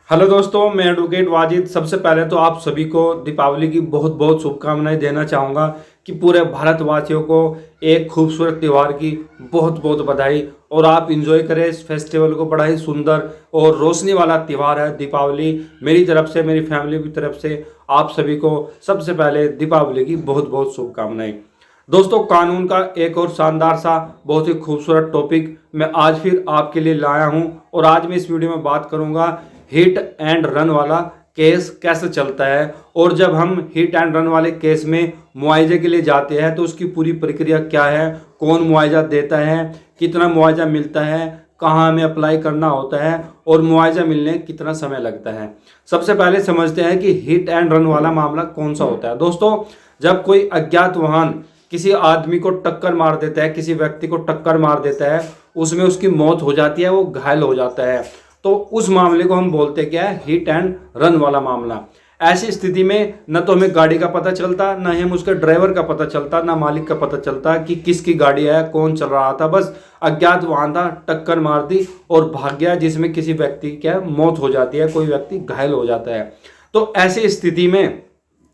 Hello दोस्तों, मैं advocate Wajid. सबसे पहले तो आप सभी को दीपावली की बहुत बहुत शुभकामनाएं देना चाहूँगा कि पूरे भारतवासियों को एक खूबसूरत त्यौहार की बहुत बहुत बधाई। और आप इंजॉय करें इस फेस्टिवल को। बड़ा ही सुंदर और रोशनी वाला त्यौहार है दीपावली। मेरी तरफ से, मेरी फैमिली की तरफ से आप सभी को सबसे पहले दीपावली की बहुत बहुत शुभकामनाएं। दोस्तों, कानून का एक और शानदार सा बहुत ही खूबसूरत टॉपिक मैं आज फिर आपके लिए लाया हूं। और आज मैं इस वीडियो में बात करूंगा हिट एंड रन वाला केस कैसे चलता है। और जब हम हिट एंड रन वाले केस में मुआवजे के लिए जाते हैं तो उसकी पूरी प्रक्रिया क्या है, कौन मुआवजा देता है, कितना मुआवजा मिलता है, कहाँ हमें अप्लाई करना होता है और मुआवजा मिलने कितना समय लगता है। सबसे पहले समझते हैं कि हिट एंड रन वाला मामला कौन सा होता है। दोस्तों, जब कोई अज्ञात वाहन किसी आदमी को टक्कर मार देता है, किसी व्यक्ति को टक्कर मार देता है, उसमें उसकी मौत हो जाती है, वो घायल हो जाता है, तो उस मामले को हम बोलते क्या है, हिट एंड रन वाला मामला। ऐसी स्थिति में न तो हमें गाड़ी का पता चलता, न ही हम उसके ड्राइवर का पता चलता, न मालिक का पता चलता कि किसकी गाड़ी है, कौन चल रहा था। बस अज्ञात वाहन था, टक्कर मार दी और भाग गया, जिसमें किसी व्यक्ति की क्या मौत हो जाती है, कोई व्यक्ति घायल हो जाता है। तो ऐसी स्थिति में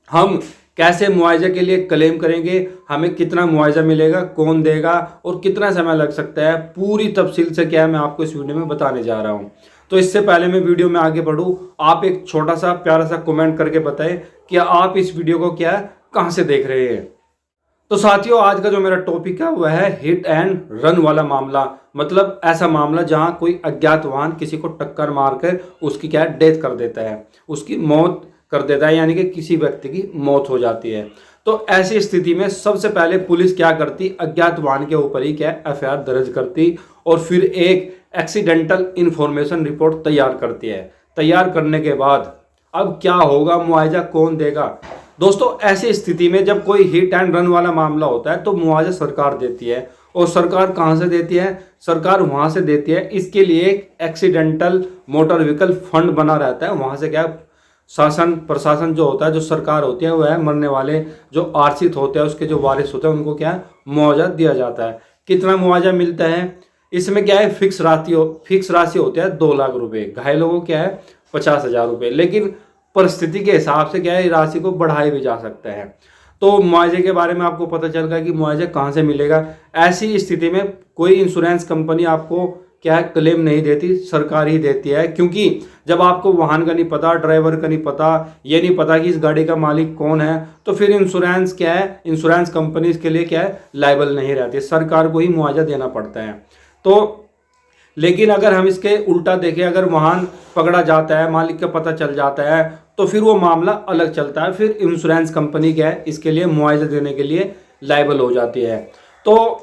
हम कैसे मुआवजे के लिए क्लेम करेंगे, हमें कितना मुआवजा मिलेगा, कौन देगा और कितना समय लग सकता है, पूरी तफसील से क्या है मैं आपको इस वीडियो में बताने जा रहा हूं। तो इससे पहले मैं वीडियो में आगे बढ़ूं, आप एक छोटा सा प्यारा सा कमेंट करके बताएं कि आप इस वीडियो को क्या है, कहां से देख रहे हैं। तो साथियों, आज का जो मेरा टॉपिक है वह है हिट एंड रन वाला मामला। मतलब ऐसा मामला जहां कोई अज्ञात वाहन किसी को टक्कर मारकर उसकी क्या डेथ कर देता है, उसकी मौत कर देता है, यानी कि किसी व्यक्ति की मौत हो जाती है। तो ऐसी स्थिति में सबसे पहले पुलिस क्या करती, अज्ञात वाहन के ऊपर ही क्या एफआईआर दर्ज करती और फिर एक एक्सीडेंटल इंफॉर्मेशन रिपोर्ट तैयार करती है। तैयार करने के बाद अब क्या होगा, मुआवजा कौन देगा। दोस्तों, ऐसी स्थिति में जब कोई हिट एंड रन वाला मामला होता है तो मुआवजा सरकार देती है। और सरकार कहां से देती है, सरकार वहां से देती है, इसके लिए एक एक्सीडेंटल मोटर व्हीकल फंड बना रहता है। वहां से क्या शासन प्रशासन जो होता है, जो सरकार होती है, वह मरने वाले जो आश्रित होते हैं, उसके जो वारिस होते हैं, उनको क्या मुआवजा दिया जाता है। कितना मुआवजा मिलता है, इसमें क्या है फिक्स राशि होती है 2 लाख रुपए, घायलों को क्या है 50,000 रुपए। लेकिन परिस्थिति के हिसाब से क्या है राशि को बढ़ाया भी जा सकता है। तो मुआवजे के बारे में आपको पता चल गया कि मुआवजा कहाँ से मिलेगा। ऐसी स्थिति में कोई इंश्योरेंस कंपनी आपको क्या है क्लेम नहीं देती, सरकार ही देती है। क्योंकि जब आपको वाहन का नहीं पता, ड्राइवर का नहीं पता, ये नहीं पता कि इस गाड़ी का मालिक कौन है, तो फिर इंश्योरेंस क्या है, इंश्योरेंस कंपनी के लिए क्या है लायबल नहीं रहती, सरकार को ही मुआवजा देना पड़ता है। तो लेकिन अगर हम इसके उल्टा देखें, अगर वाहन पकड़ा जाता है, मालिक का पता चल जाता है, तो फिर वो मामला अलग चलता है। फिर इंश्योरेंस कंपनी क्या है इसके लिए मुआवजा देने के लिए लायबल हो जाती है। तो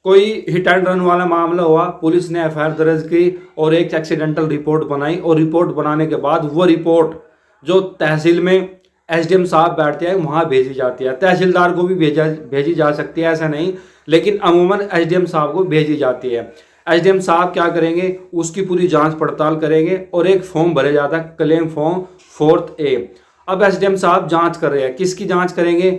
कोई हिट एंड रन वाला मामला हुआ, पुलिस ने एफआईआर दर्ज की और एक एक्सीडेंटल रिपोर्ट बनाई। और रिपोर्ट बनाने के बाद वो रिपोर्ट जो तहसील में एसडीएम साहब बैठते हैं वहाँ भेजी जाती है। तहसीलदार को भी भेजी जा सकती है, ऐसा नहीं, लेकिन अमूमन एसडीएम साहब को भेजी जाती है। एसडीएम साहब क्या करेंगे, उसकी पूरी जांच पड़ताल करेंगे और एक फॉर्म भरे जाता है, क्लेम फॉर्म 4A। अब एसडीएम साहब जांच कर रहे हैं, किसकी जांच करेंगे,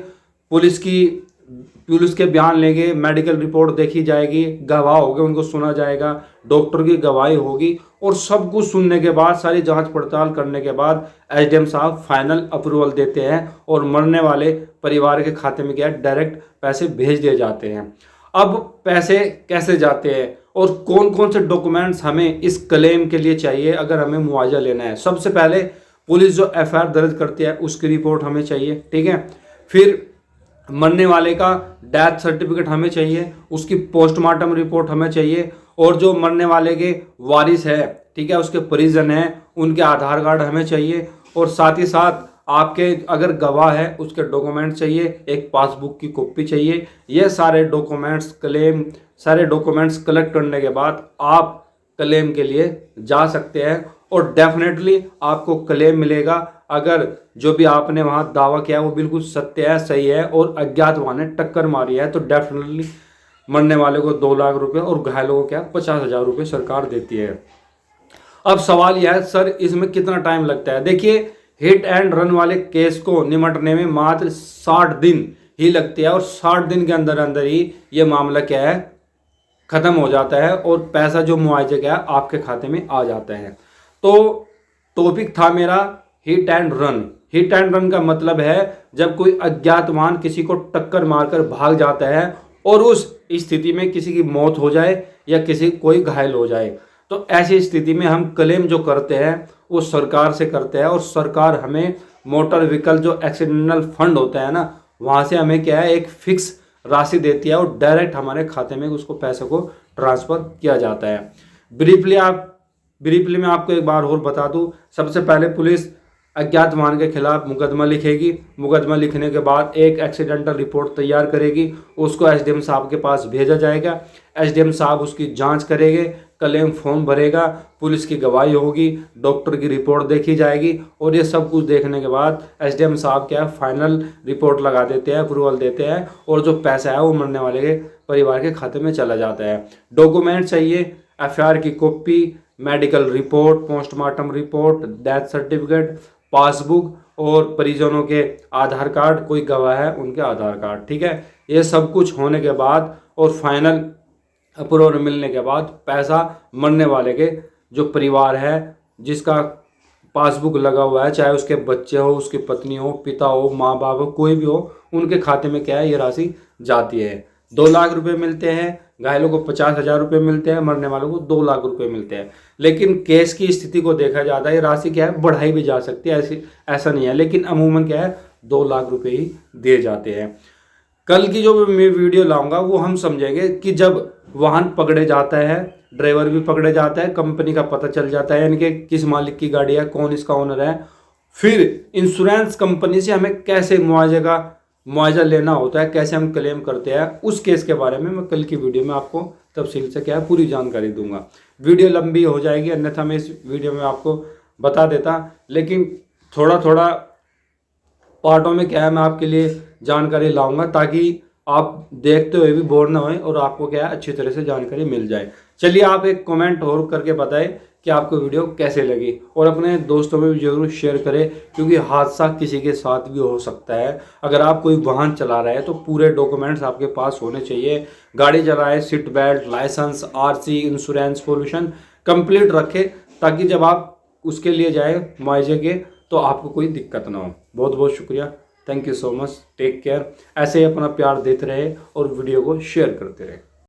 पुलिस के बयान लेंगे, मेडिकल रिपोर्ट देखी जाएगी, गवाह होंगे उनको सुना जाएगा, डॉक्टर की गवाही होगी और सब कुछ सुनने के बाद, सारी जांच पड़ताल करने के बाद एसडीएम साहब फाइनल अप्रूवल देते हैं और मरने वाले परिवार के खाते में क्या डायरेक्ट पैसे भेज दिए जाते हैं। अब पैसे कैसे जाते हैं और कौन कौन से डॉक्यूमेंट्स हमें इस क्लेम के लिए चाहिए अगर हमें मुआवजा लेना है। सबसे पहले पुलिस जो एफआईआर दर्ज करती है उसकी रिपोर्ट हमें चाहिए, ठीक है। फिर मरने वाले का डेथ सर्टिफिकेट हमें चाहिए, उसकी पोस्टमार्टम रिपोर्ट हमें चाहिए, और जो मरने वाले के वारिस है, ठीक है, उसके परिजन हैं, उनके आधार कार्ड हमें चाहिए। और साथ ही साथ आपके अगर गवाह है उसके डॉक्यूमेंट चाहिए, एक पासबुक की कॉपी चाहिए। ये सारे डॉक्यूमेंट्स कलेक्ट करने के बाद आप क्लेम के लिए जा सकते हैं और डेफिनेटली आपको क्लेम मिलेगा। अगर जो भी आपने वहां दावा किया है वो बिल्कुल सत्य है, सही है और अज्ञात वाहन ने टक्कर मारी है, तो डेफिनेटली मरने वाले को 2 लाख रुपए और घायलों को क्या 50,000 रुपये सरकार देती है। अब सवाल यह है, सर इसमें कितना टाइम लगता है। देखिए, हिट एंड रन वाले केस को निपटने में मात्र 60 दिन ही लगते हैं और 60 दिन के अंदर अंदर ही ये मामला क्या है खत्म हो जाता है और पैसा जो मुआवजे का है आपके खाते में आ जाता है। तो टॉपिक था मेरा hit and run. Hit and run का मतलब है जब कोई अज्ञात वाहन किसी को टक्कर मारकर भाग जाता है और उस स्थिति में किसी की मौत हो जाए या किसी कोई घायल हो जाए, तो ऐसी स्थिति में हम क्लेम जो करते हैं वो सरकार से करते हैं, और सरकार हमें मोटर व्हीकल जो एक्सीडेंटल फंड होता है ना, वहाँ से हमें क्या है एक फिक्स राशि देती है और डायरेक्ट हमारे खाते में उसको पैसे को ट्रांसफ़र किया जाता है। ब्रीफली मैं आपको एक बार और बता दूं, सबसे पहले पुलिस अज्ञात वाहन के खिलाफ मुकदमा लिखेगी। मुकदमा लिखने के बाद एक एक्सीडेंटल रिपोर्ट तैयार करेगी, उसको एसडीएम साहब के पास भेजा जाएगा। एसडीएम साहब उसकी जांच करेंगे, क्लेम फॉर्म भरेगा, पुलिस की गवाही होगी, डॉक्टर की रिपोर्ट देखी जाएगी, और ये सब कुछ देखने के बाद एसडीएम साहब क्या फाइनल रिपोर्ट लगा देते हैं, अप्रूवल देते हैं, और जो पैसा है वो मरने वाले के परिवार के खाते में चला जाता है। डॉक्यूमेंट चाहिए, एफआईआर की copy, medical report, postmortem report, death certificate, passbook और परिजनों के आधार कार्ड, कोई गवाह है उनके आधार कार्ड। ठीक है, ये सब कुछ होने के बाद और फाइनल अप्रूवल मिलने के बाद पैसा मरने वाले के जो परिवार है, जिसका पासबुक लगा हुआ है, चाहे उसके बच्चे हो, उसकी पत्नी हो, पिता हो, माँ बाप हो, कोई भी हो, उनके खाते में क्या है ये राशि जाती है। 2 लाख रुपए मिलते हैं, घायलों को 50,000 रुपये मिलते हैं, मरने वालों को 2 लाख रुपए मिलते हैं। लेकिन केस की स्थिति को देखा जाता है, ये राशि क्या है बढ़ाई भी जा सकती है, ऐसा नहीं है, लेकिन अमूमन क्या है 2 लाख रुपए ही दिए जाते हैं। कल की जो मैं वीडियो लाऊंगा वो हम समझेंगे कि जब वाहन पकड़े जाता है, ड्राइवर भी पकड़े जाता है, कंपनी का पता चल जाता है, यानी कि किस मालिक की गाड़ी है, कौन इसका ओनर है, फिर इंश्योरेंस कंपनी से हमें कैसे मुआवजा लेना होता है, कैसे हम क्लेम करते हैं, उस केस के बारे में मैं कल की वीडियो में आपको तफसील से क्या है पूरी जानकारी दूंगा। वीडियो लंबी हो जाएगी, अन्यथा मैं इस वीडियो में आपको बता देता, लेकिन थोड़ा थोड़ा पार्टों में क्या है मैं आपके लिए जानकारी लाऊंगा, ताकि आप देखते हुए भी बोर ना होए और आपको क्या है अच्छी तरह से जानकारी मिल जाए। चलिए आप एक कमेंट और करके बताएं कि आपको वीडियो कैसे लगी, और अपने दोस्तों में भी जरूर शेयर करें, क्योंकि हादसा किसी के साथ भी हो सकता है। अगर आप कोई वाहन चला रहे हैं तो पूरे डॉक्यूमेंट्स आपके पास होने चाहिए। गाड़ी चलाएं, seat belt, licence, RC, insurance, pollution complete रखें, ताकि जब आप उसके लिए जाए मुआवजे के तो आपको कोई दिक्कत ना हो। बहुत बहुत शुक्रिया, thank you so much, take care. ऐसे ही अपना प्यार देते रहे और वीडियो को शेयर करते रहे।